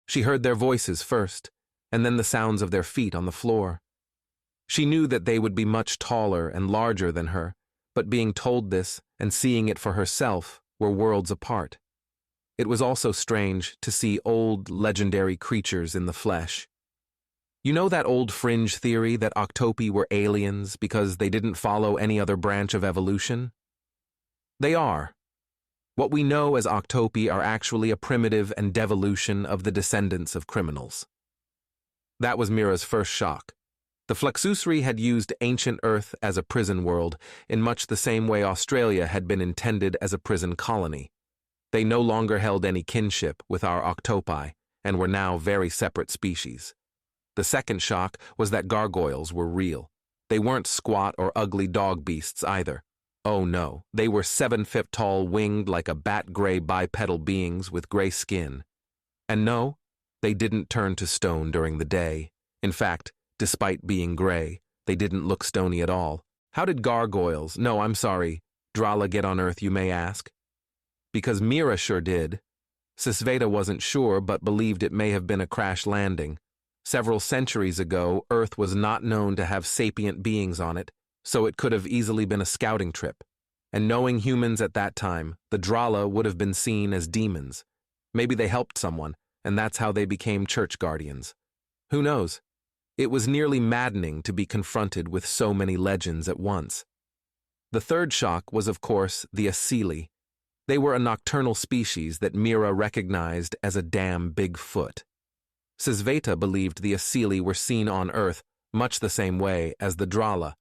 She heard their voices first, and then the sounds of their feet on the floor. She knew that they would be much taller and larger than her, but being told this and seeing it for herself were worlds apart. It was also strange to see old, legendary creatures in the flesh. You know that old fringe theory that octopi were aliens because they didn't follow any other branch of evolution? They are. What we know as octopi are actually a primitive and devolution of the descendants of criminals. That was Mira's first shock. The Flx'usri had used ancient Earth as a prison world in much the same way Australia had been intended as a prison colony. They no longer held any kinship with our octopi and were now very separate species. The second shock was that gargoyles were real. They weren't squat or ugly dog beasts either. Oh no, they were 7-foot-tall, winged like a bat-gray bipedal beings with gray skin. And no, they didn't turn to stone during the day. In fact, despite being gray, they didn't look stony at all. How did Drala get on Earth, you may ask? Because Mira sure did. Sisveta wasn't sure, but believed it may have been a crash landing. Several centuries ago, Earth was not known to have sapient beings on it, so it could have easily been a scouting trip. And knowing humans at that time, the Drala would have been seen as demons. Maybe they helped someone, and that's how they became church guardians. Who knows? It was nearly maddening to be confronted with so many legends at once. The third shock was, of course, the Acili. They were a nocturnal species that Mira recognized as a damn Bigfoot. Sisveta believed the Acili were seen on Earth much the same way as the Drala.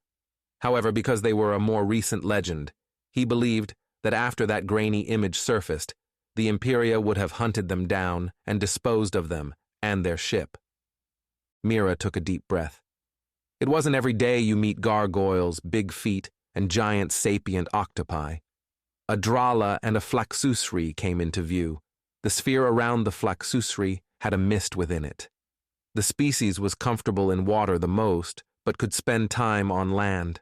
However, because they were a more recent legend, he believed that after that grainy image surfaced, the Imperia would have hunted them down and disposed of them and their ship. Mira took a deep breath. It wasn't every day you meet gargoyles, big feet, and giant sapient octopi. A Drala and a Flx'usri came into view. The sphere around the Flx'usri had a mist within it. The species was comfortable in water the most, but could spend time on land.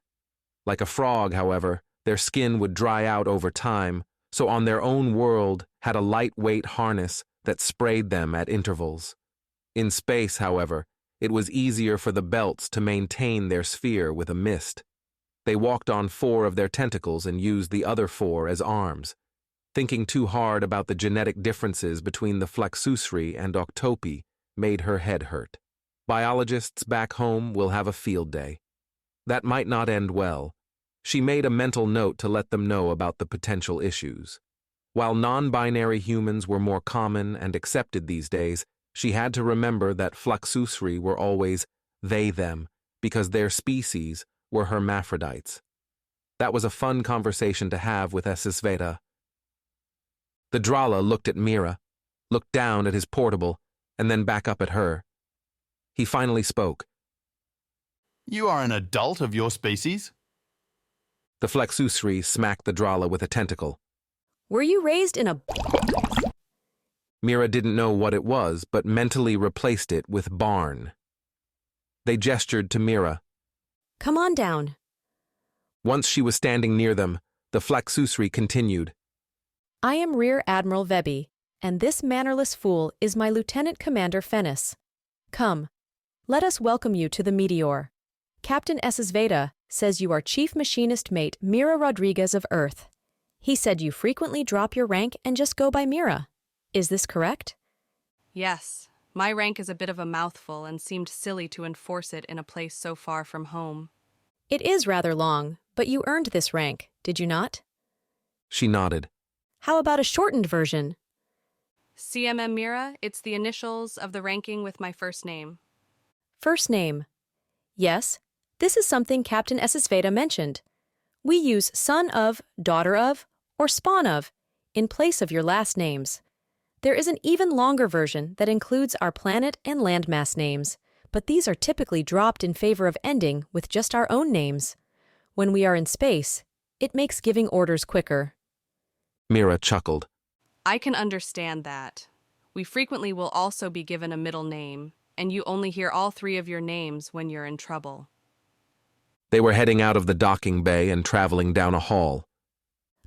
Like a frog, however, their skin would dry out over time, so on their own world had a lightweight harness that sprayed them at intervals. In space, however, it was easier for the belts to maintain their sphere with a mist. They walked on 4 of their tentacles and used the other 4 as arms. Thinking too hard about the genetic differences between the Flx'usri and octopi made her head hurt. Biologists back home will have a field day. That might not end well. She made a mental note to let them know about the potential issues. While non-binary humans were more common and accepted these days, she had to remember that Flx'usri were always they-them because their species were hermaphrodites. That was a fun conversation to have with Sisveta. The Drala looked at Mira, looked down at his portable, and then back up at her. He finally spoke. You are an adult of your species? The Flx'usri smacked the Drala with a tentacle. Were you raised in a... Mira didn't know what it was, but mentally replaced it with barn. They gestured to Mira. Come on down. Once she was standing near them, the Flx'usri continued. I am Rear Admiral Vebi, and this mannerless fool is my Lieutenant Commander Fennis. Come, let us welcome you to the Meteor. Captain Sisveta says you are Chief Machinist Mate Mira Rodriguez of Earth. He said you frequently drop your rank and just go by Mira. Is this correct? Yes. My rank is a bit of a mouthful and seemed silly to enforce it in a place so far from home. It is rather long, but you earned this rank, did you not? She nodded. How about a shortened version? CMM Mira, it's the initials of the ranking with my first name. First name. Yes, this is something Captain Sisveta mentioned. We use son of, daughter of, or spawn of in place of your last names. There is an even longer version that includes our planet and landmass names, but these are typically dropped in favor of ending with just our own names. When we are in space, it makes giving orders quicker. Mira chuckled. I can understand that. We frequently will also be given a middle name, and you only hear all 3 of your names when you're in trouble. They were heading out of the docking bay and traveling down a hall.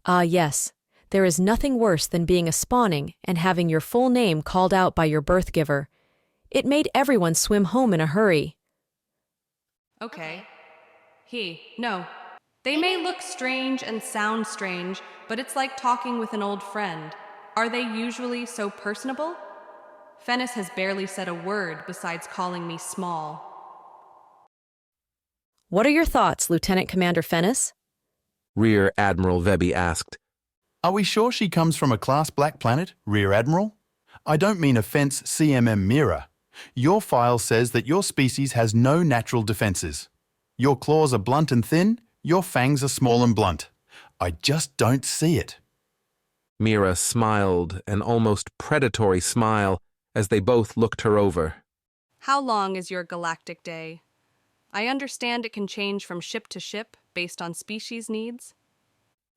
Yes. There is nothing worse than being a spawning and having your full name called out by your birth giver. It made everyone swim home in a hurry. Okay. No. They may look strange and sound strange, but it's like talking with an old friend. Are they usually so personable? Fennis has barely said a word besides calling me small. What are your thoughts, Lieutenant Commander Fennis? Rear Admiral Vebby asked. Are we sure she comes from a Class Black planet, Rear Admiral? I don't mean offense CMM Mira. Your file says that your species has no natural defenses. Your claws are blunt and thin, your fangs are small and blunt. I just don't see it. Mira smiled, an almost predatory smile, as they both looked her over. How long is your galactic day? I understand it can change from ship to ship based on species needs.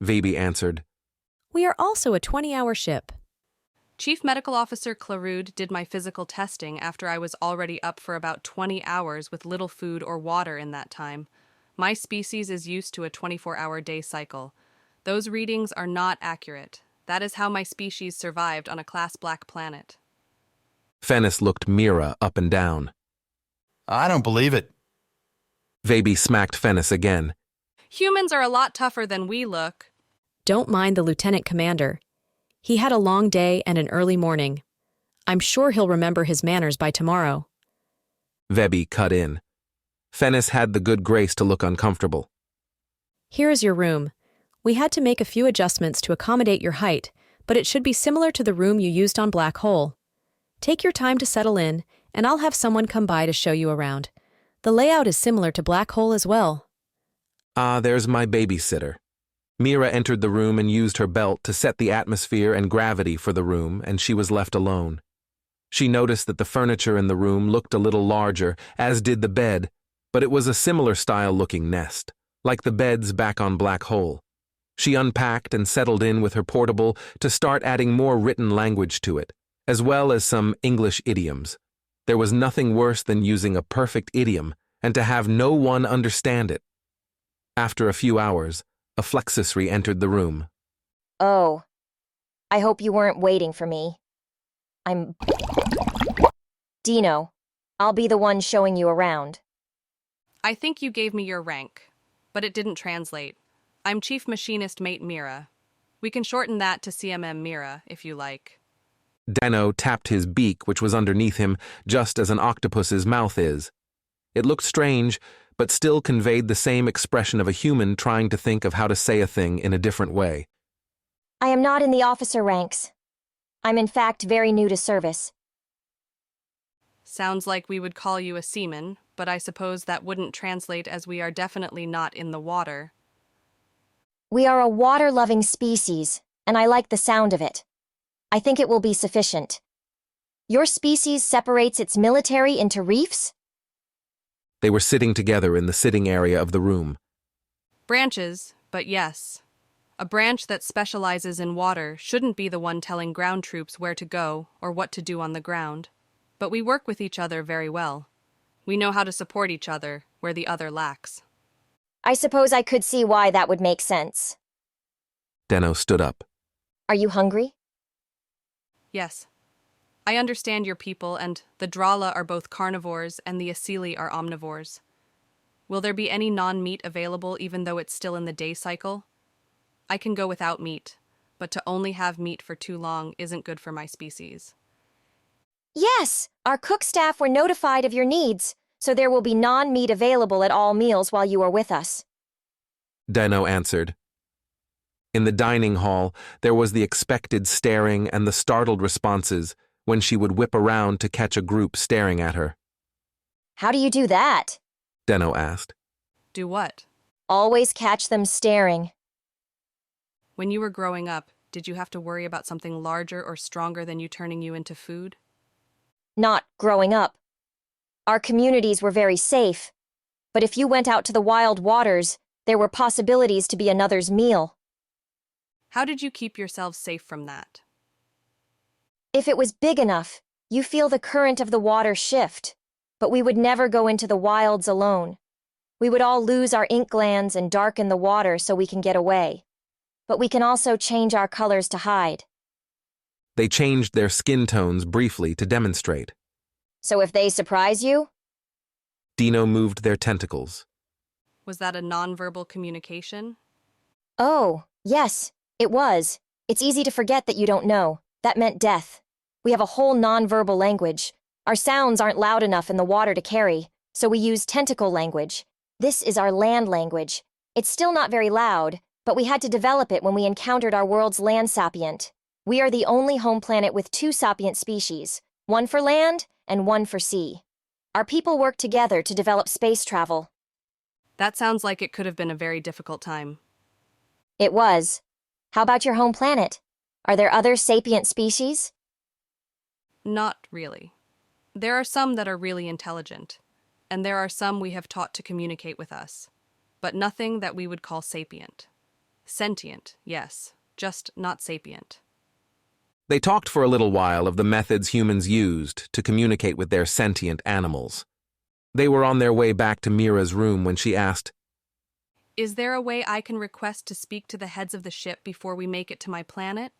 Vebby answered. We are also a 20-hour ship. Chief Medical Officer Clarude did my physical testing after I was already up for about 20 hours with little food or water in that time. My species is used to a 24-hour day cycle. Those readings are not accurate. That is how my species survived on a Class Black planet. Fennis looked Mira up and down. I don't believe it. Vebby smacked Fennis again. Humans are a lot tougher than we look. Don't mind the Lieutenant Commander. He had a long day and an early morning. I'm sure he'll remember his manners by tomorrow. Vebby cut in. Fennis had the good grace to look uncomfortable. Here is your room. We had to make a few adjustments to accommodate your height, but it should be similar to the room you used on Black Hole. Take your time to settle in, and I'll have someone come by to show you around. The layout is similar to Black Hole as well. There's my babysitter. Mira entered the room and used her belt to set the atmosphere and gravity for the room, and she was left alone. She noticed that the furniture in the room looked a little larger, as did the bed, but it was a similar style-looking nest, like the beds back on Black Hole. She unpacked and settled in with her portable to start adding more written language to it, as well as some English idioms. There was nothing worse than using a perfect idiom and to have no one understand it. After a few hours, a Flx'usri entered the room. Oh, I hope you weren't waiting for me. I'm Dino. I'll be the one showing you around. I think you gave me your rank, but it didn't translate. I'm Chief Machinist Mate Mira. We can shorten that to CMM Mira, if you like. Dano tapped his beak, which was underneath him, just as an octopus's mouth is. It looked strange, but still conveyed the same expression of a human trying to think of how to say a thing in a different way. I am not in the officer ranks. I'm in fact very new to service. Sounds like we would call you a seaman, but I suppose that wouldn't translate as we are definitely not in the water. We are a water-loving species, and I like the sound of it. I think it will be sufficient. Your species separates its military into reefs? They were sitting together in the sitting area of the room. Branches, but yes. A branch that specializes in water shouldn't be the one telling ground troops where to go or what to do on the ground. But we work with each other very well. We know how to support each other where the other lacks. I suppose I could see why that would make sense. Dano stood up. Are you hungry? Yes. I understand your people, and the Drala are both carnivores and the Acili are omnivores. Will there be any non-meat available even though it's still in the day cycle? I can go without meat, but to only have meat for too long isn't good for my species. Yes! Our cook staff were notified of your needs, so there will be non-meat available at all meals while you are with us. Dano answered. In the dining hall, there was the expected staring and the startled responses when she would whip around to catch a group staring at her. How do you do that? Dano asked. Do what? Always catch them staring. When you were growing up, did you have to worry about something larger or stronger than you turning you into food? Not growing up. Our communities were very safe, but if you went out to the wild waters, there were possibilities to be another's meal. How did you keep yourselves safe from that? If it was big enough, you feel the current of the water shift, but we would never go into the wilds alone. We would all lose our ink glands and darken the water so we can get away. but we can also change our colors to hide. They changed their skin tones briefly to demonstrate. So if they surprise you, Dino moved their tentacles. Was that a nonverbal communication? oh, yes, it was. It's easy to forget that you don't know. That meant death. We have a whole nonverbal language. Our sounds aren't loud enough in the water to carry, so we use tentacle language. This is our land language. It's still not very loud, but we had to develop it when we encountered our world's land sapient. We are the only home planet with two sapient species, one for land and one for sea. Our people work together to develop space travel. That sounds like it could have been a very difficult time. It was. How about your home planet? Are there other sapient species? Not really. There are some that are really intelligent, and there are some we have taught to communicate with us, but nothing that we would call sapient. Sentient, yes, just not sapient. They talked for a little while of the methods humans used to communicate with their sentient animals. They were on their way back to Mira's room when she asked, Is there a way I can request to speak to the heads of the ship before we make it to my planet?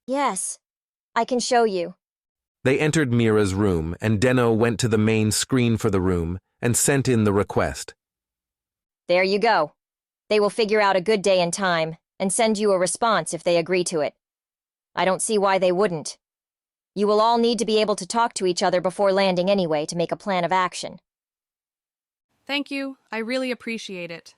Yes. I can show you. They entered Mira's room, and Deno went to the main screen for the room and sent in the request. There you go. They will figure out a good day and time and send you a response if they agree to it. I don't see why they wouldn't. You will all need to be able to talk to each other before landing anyway to make a plan of action. Thank you. I really appreciate it.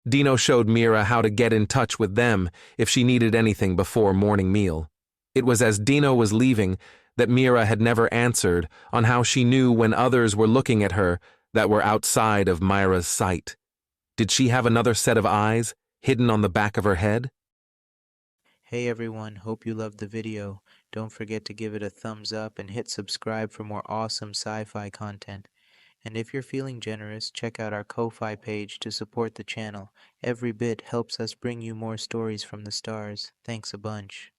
Dino showed Mira how to get in touch with them if she needed anything before morning meal. It was as Dino was leaving that Mira had never answered on how she knew when others were looking at her that were outside of Mira's sight. Did she have another set of eyes hidden on the back of her head? Hey everyone, hope you loved the video. Don't forget to give it a thumbs up and hit subscribe for more awesome sci-fi content. And if you're feeling generous, check out our Ko-Fi page to support the channel. Every bit helps us bring you more stories from the stars. Thanks a bunch.